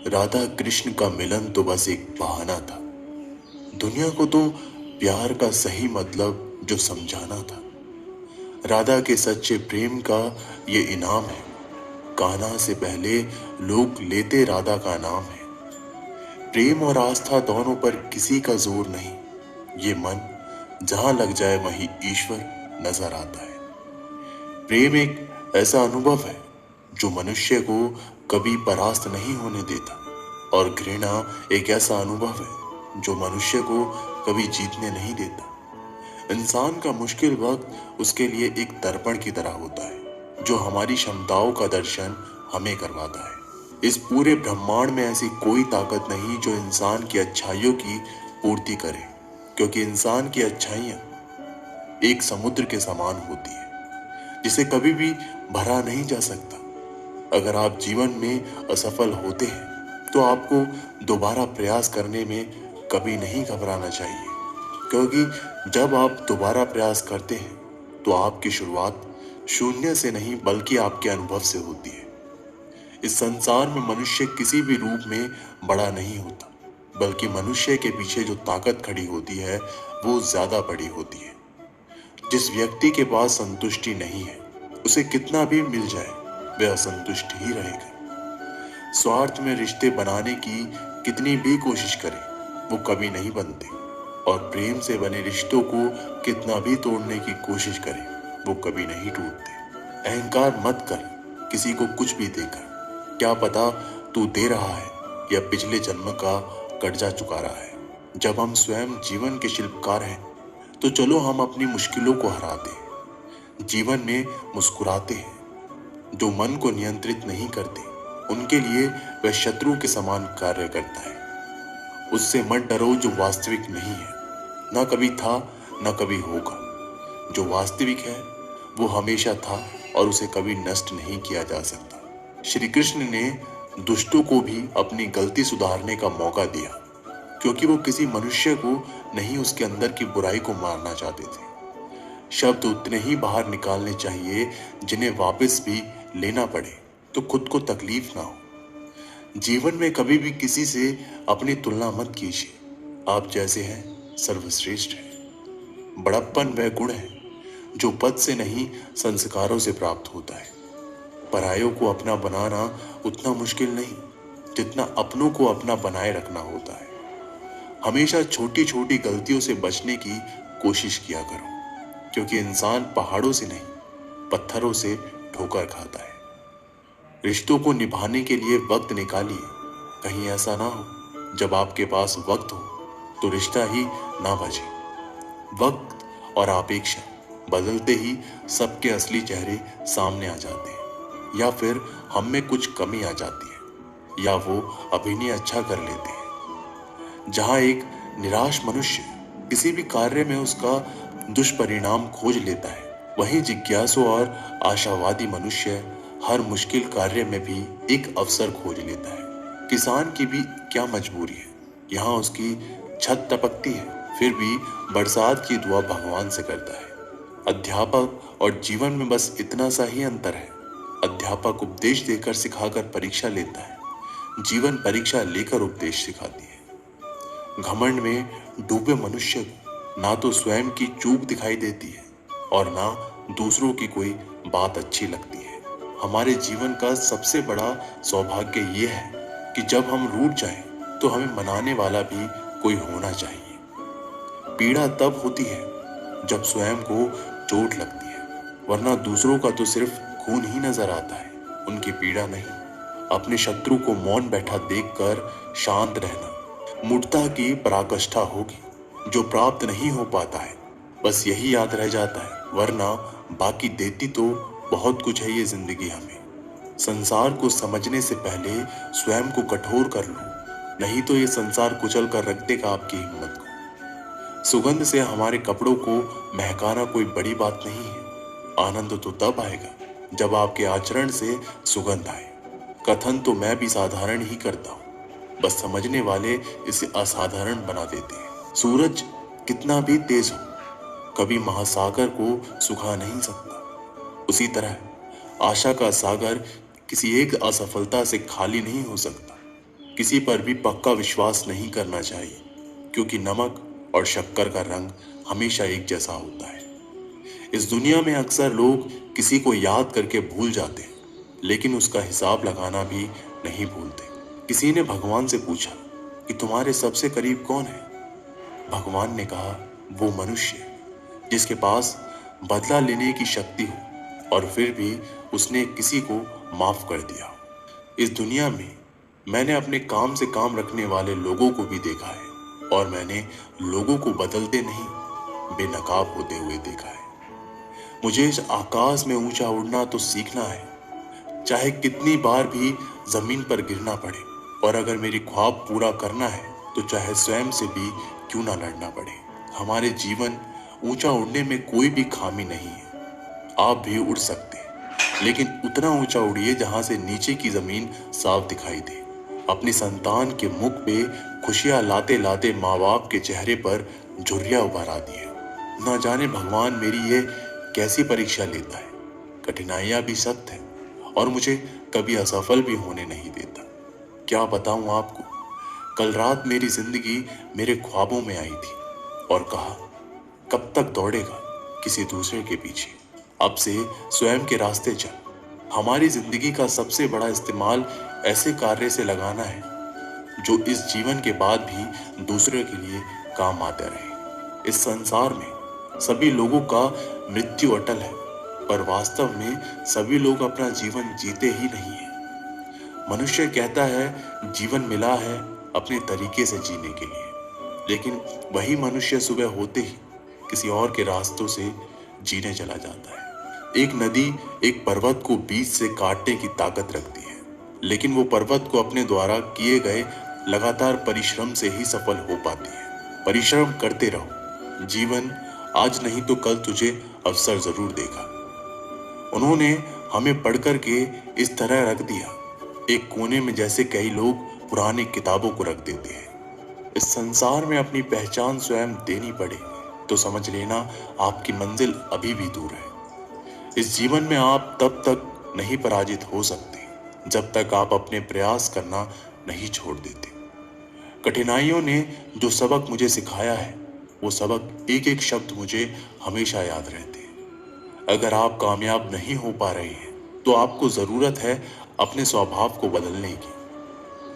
राधा कृष्ण का मिलन तो बस एक बहाना था। दुनिया को तो प्यार का सही मतलब जो समझाना था। राधा के सच्चे प्रेम का ये इनाम है। कान्हा से पहले लोग लेते राधा का नाम है। प्रेम और आस्था दोनों पर किसी का जोर नहीं। ये मन जहां लग जाए वहीं ईश्वर नजर आता है। प्रेम एक ऐसा अनुभव है जो मनुष्य को कभी परास्त नहीं होने देता, और घृणा एक ऐसा अनुभव है जो मनुष्य को कभी जीतने नहीं देता। इंसान का मुश्किल वक्त उसके लिए एक दर्पण की तरह होता है जो हमारी क्षमताओं का दर्शन हमें करवाता है। इस पूरे ब्रह्मांड में ऐसी कोई ताकत नहीं जो इंसान की अच्छाइयों की पूर्ति करे, क्योंकि इंसान की अच्छाइयां एक समुद्र के समान होती है जिसे कभी भी भरा नहीं जा सकता। अगर आप जीवन में असफल होते हैं तो आपको दोबारा प्रयास करने में कभी नहीं घबराना चाहिए, क्योंकि जब आप दोबारा प्रयास करते हैं तो आपकी शुरुआत शून्य से नहीं बल्कि आपके अनुभव से होती है। इस संसार में मनुष्य किसी भी रूप में बड़ा नहीं होता, बल्कि मनुष्य के पीछे जो ताकत खड़ी होती है वो ज्यादा बड़ी होती है। जिस व्यक्ति के पास संतुष्टि नहीं है उसे कितना भी मिल जाए वह असंतुष्ट ही रहेगा। स्वार्थ में रिश्ते बनाने की कितनी भी कोशिश करे वो कभी नहीं बनते, और प्रेम से बने रिश्तों को कितना भी तोड़ने की कोशिश करे वो कभी नहीं टूटते। अहंकार मत कर किसी को कुछ भी देकर, क्या पता तू दे रहा है या पिछले जन्म का कर्जा चुका रहा है। जब हम स्वयं जीवन के शिल्पकार हैं तो चलो हम अपनी मुश्किलों को हराते हैं, जीवन में मुस्कुराते हैं। जो मन को नियंत्रित नहीं करते उनके लिए वह शत्रु के समान कार्य करता है। उससे मत डरो जो वास्तविक नहीं है, ना कभी था ना कभी होगा। जो वास्तविक है वो हमेशा था और उसे कभी नष्ट नहीं किया जा सकता। श्री कृष्ण ने दुष्टों को भी अपनी गलती सुधारने का मौका दिया, क्योंकि वो किसी मनुष्य को नहीं उसके अंदर की बुराई को मारना चाहते थे। शब्द उतने ही बाहर निकालने चाहिए जिन्हें वापस भी लेना पड़े तो खुद को तकलीफ ना हो। जीवन में कभी भी किसी से अपनी तुलना मत कीजिए। आप जैसे हैं सर्वश्रेष्ठ है। बड़प्पन वह गुण है जो पद से नहीं संस्कारों से प्राप्त होता है। परायों को अपना बनाना उतना मुश्किल नहीं जितना अपनों को अपना बनाए रखना होता है। हमेशा छोटी छोटी गलतियों से बचने की कोशिश किया करो, क्योंकि इंसान पहाड़ों से नहीं पत्थरों से ठोकर खाता है। रिश्तों को निभाने के लिए वक्त निकालिए। कहीं ऐसा ना हो जब आपके पास वक्त हो तो रिश्ता ही ना बचे। वक्त और अपेक्षा बदलते ही सबके असली चेहरे सामने आ जाते हैं, या फिर हम में कुछ कमी आ जाती है, या वो अभिनय अच्छा कर लेते हैं। जहां एक निराश मनुष्य किसी भी कार्य में उसका दुष्परिणाम खोज लेता है, वहीं जिज्ञासु और आशावादी मनुष्य हर मुश्किल कार्य में भी एक अवसर खोज लेता है। किसान की भी क्या मजबूरी है, यहाँ उसकी छत टपकती है फिर भी बरसात की दुआ भगवान से करता है। अध्यापक और जीवन में बस इतना सा ही अंतर है। अध्यापक उपदेश देकर सिखाकर परीक्षा लेता है, जीवन परीक्षा लेकर उपदेश सिखाती है। घमंड में डूबे मनुष्य को ना तो स्वयं की चूक दिखाई देती है और ना दूसरों की कोई बात अच्छी लगती है। हमारे जीवन का सबसे बड़ा सौभाग्य ये है कि जब हम रूठ जाएं तो हमें मनाने वाला भी कोई होना चाहिए। पीड़ा तब होती है जब स्वयं को चोट लगती है, वरना दूसरों का तो सिर्फ खून ही नजर आता है, उनकी पीड़ा नहीं। अपने शत्रु को मौन बैठा देखकर शांत रहना मूर्खता की पराकाष्ठा होगी। जो प्राप्त नहीं हो पाता है बस यही याद रह जाता है, वरना बाकी देती तो बहुत कुछ है ये जिंदगी हमें। संसार को समझने से पहले स्वयं को कठोर कर लो, नहीं तो ये संसार कुचल कर रख देगा आपकी हिम्मत को। सुगंध से हमारे कपड़ों को महकाना कोई बड़ी बात नहीं है। आनंद तो तब आएगा जब आपके आचरण से सुगंध आए। कथन तो मैं भी साधारण ही करता हूँ, बस समझने वाले इसे असाधारण बना देते हैं। सूरज कितना भी तेज हो कभी महासागर को सुखा नहीं सकता। उसी तरह आशा का सागर किसी एक असफलता से खाली नहीं हो सकता। किसी पर भी पक्का विश्वास नहीं करना चाहिए, क्योंकि नमक और शक्कर का रंग हमेशा एक जैसा होता है। इस दुनिया में अक्सर लोग किसी को याद करके भूल जाते हैं, लेकिन उसका हिसाब लगाना भी नहीं भूलते। किसी ने भगवान से पूछा कि तुम्हारे सबसे करीब कौन है? भगवान ने कहा, वो मनुष्य जिसके पास बदला लेने की शक्ति हो और फिर भी उसने किसी को माफ कर दिया। इस दुनिया में मैंने अपने काम से काम रखने वाले लोगों को भी देखा है, और मैंने लोगों को बदलते नहीं, बेनकाब होते हुए देखा है। मुझे इस आकाश में ऊंचा उड़ना तो सीखना है, चाहे कितनी बार भी जमीन पर गिरना पड़े, और अगर मेरी ख्वाब पूरा करना है तो चाहे स्वयं से भी क्यों ना लड़ना पड़े। हमारे जीवन ऊंचा उड़ने में कोई भी खामी नहीं है। आप भी उड़ सकते हैं, लेकिन उतना ऊंचा उड़िए जहां से नीचे की जमीन साफ दिखाई दे। अपनी संतान के मुख पे खुशियां लाते लाते माँ बाप के चेहरे पर झुर्रियां उभरा दिए। ना जाने भगवान मेरी ये कैसी परीक्षा लेता है। कठिनाइयां भी सख्त है और मुझे कभी असफल भी होने नहीं देता। क्या बताऊं आपको, कल रात मेरी जिंदगी मेरे ख्वाबों में आई थी और कहा, कब तक दौड़ेगा किसी दूसरे के पीछे, अब से स्वयं के रास्ते चल। हमारी जिंदगी का सबसे बड़ा इस्तेमाल ऐसे कार्य से लगाना है जो इस जीवन के बाद भी दूसरे के लिए काम आते रहे। इस संसार में सभी लोगों का मृत्यु अटल है, पर वास्तव में सभी लोग अपना जीवन जीते ही नहीं है। मनुष्य कहता है जीवन मिला है अपने तरीके से जीने के लिए, लेकिन वही मनुष्य सुबह होते ही किसी और के रास्तों से जीने चला जाता है। एक नदी एक पर्वत को बीच से काटने की ताकत रखती है, लेकिन वो पर्वत को अपने द्वारा किए गए लगातार परिश्रम से ही सफल हो पाती है। परिश्रम करते रहो, जीवन आज नहीं तो कल तुझे अवसर जरूर देगा। उन्होंने हमें पढ़कर के इस तरह रख दिया एक कोने में, जैसे कई लोग पुरानी किताबों को रख देते हैं। इस संसार में अपनी पहचान स्वयं देनी पड़े तो समझ लेना आपकी मंजिल अभी भी दूर है। इस जीवन में आप तब तक नहीं पराजित हो सकते जब तक आप अपने प्रयास करना नहीं छोड़ देते। कठिनाइयों ने जो सबक मुझे सिखाया है, वो सबक एक एक शब्द मुझे हमेशा याद रहते हैं। अगर आप कामयाब नहीं हो पा रहे हैं तो आपको जरूरत है अपने स्वभाव को बदलने की।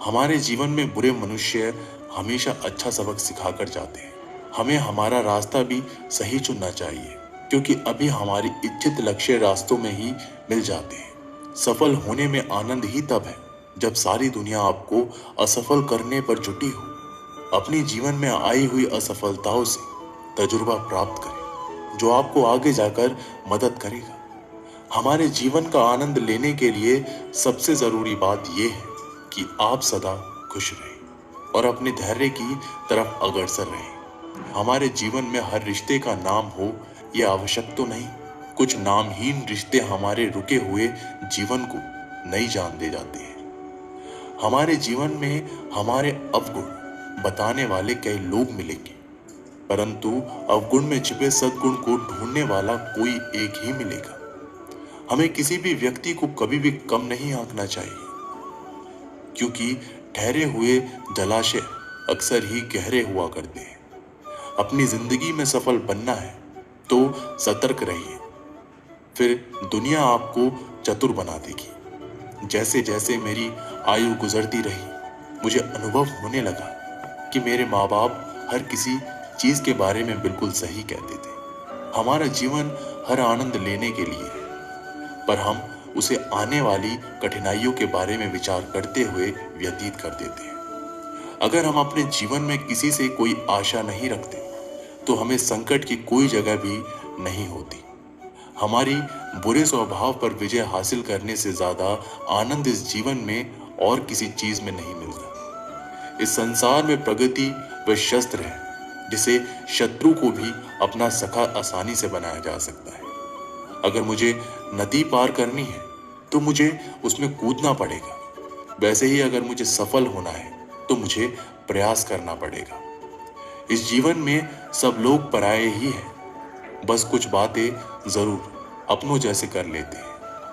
हमारे जीवन में बुरे मनुष्य हमेशा अच्छा सबक सिखाकर जाते हैं। हमें हमारा रास्ता भी सही चुनना चाहिए, क्योंकि अभी हमारी इच्छित लक्ष्य रास्तों में ही मिल जाते हैं। सफल होने में आनंद ही तब है जब सारी दुनिया आपको असफल करने पर जुटी हो। अपने जीवन में आई हुई असफलताओं से तजुर्बा प्राप्त करें जो आपको आगे जाकर मदद करेगा। हमारे जीवन का आनंद लेने के लिए सबसे जरूरी बात यह है कि आप सदा खुश रहें और अपने धैर्य की तरफ अग्रसर रहें। हमारे जीवन में हर रिश्ते का नाम हो यह आवश्यक तो नहीं। कुछ नामहीन रिश्ते हमारे रुके हुए जीवन को नई जान दे जाते हैं। हमारे जीवन में हमारे अवगुण बताने वाले कई लोग मिलेंगे, परंतु अवगुण में छिपे सद्गुण को ढूंढने वाला कोई एक ही मिलेगा। हमें किसी भी व्यक्ति को कभी भी कम नहीं आंकना चाहिए, क्योंकि ठहरे हुए जलाशय अक्सर ही गहरे हुआ करते हैं। अपनी जिंदगी में सफल बनना है तो सतर्क रहिए, फिर दुनिया आपको चतुर बना देगी। जैसे जैसे मेरी आयु गुजरती रही, मुझे अनुभव होने लगा कि मेरे माँ बाप हर किसी चीज के बारे में बिल्कुल सही कहते थे। हमारा जीवन हर आनंद लेने के लिए है, पर हम उसे आने वाली कठिनाइयों के बारे में विचार करते हुए व्यतीत कर देते हैं। अगर हम अपने जीवन में किसी से कोई आशा नहीं रखते तो हमें संकट की कोई जगह भी नहीं होती। हमारी बुरे स्वभाव पर विजय हासिल करने से ज्यादा आनंद इस जीवन में और किसी चीज में नहीं मिलता। इस संसार में प्रगति वह शस्त्र है जिसे शत्रु को भी अपना सखा आसानी से बनाया जा सकता है। अगर मुझे नदी पार करनी है तो मुझे उसमें कूदना पड़ेगा, वैसे ही अगर मुझे सफल होना है तो मुझे प्रयास करना पड़ेगा। इस जीवन में सब लोग पराये ही हैं, बस कुछ बातें जरूर अपनों जैसे कर लेते हैं।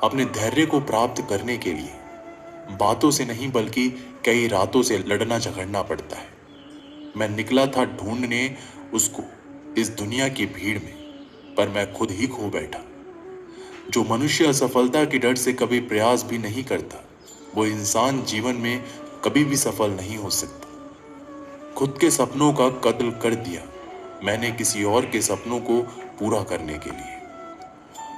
अपने धैर्य को प्राप्त करने के लिए बातों से नहीं बल्कि कई रातों से लड़ना झगड़ना पड़ता है। मैं निकला था ढूंढने उसको इस दुनिया की भीड़ में, पर मैं खुद ही खो बैठा। जो मनुष्य असफलता के डर से कभी प्रयास भी नहीं करता, वो इंसान जीवन में कभी भी सफल नहीं हो सकता। खुद के सपनों का कत्ल कर दिया मैंने किसी और के सपनों को पूरा करने के लिए।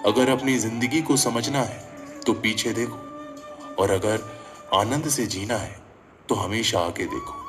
अगर अपनी जिंदगी को समझना है तो पीछे देखो, और अगर आनंद से जीना है तो हमेशा आगे देखो।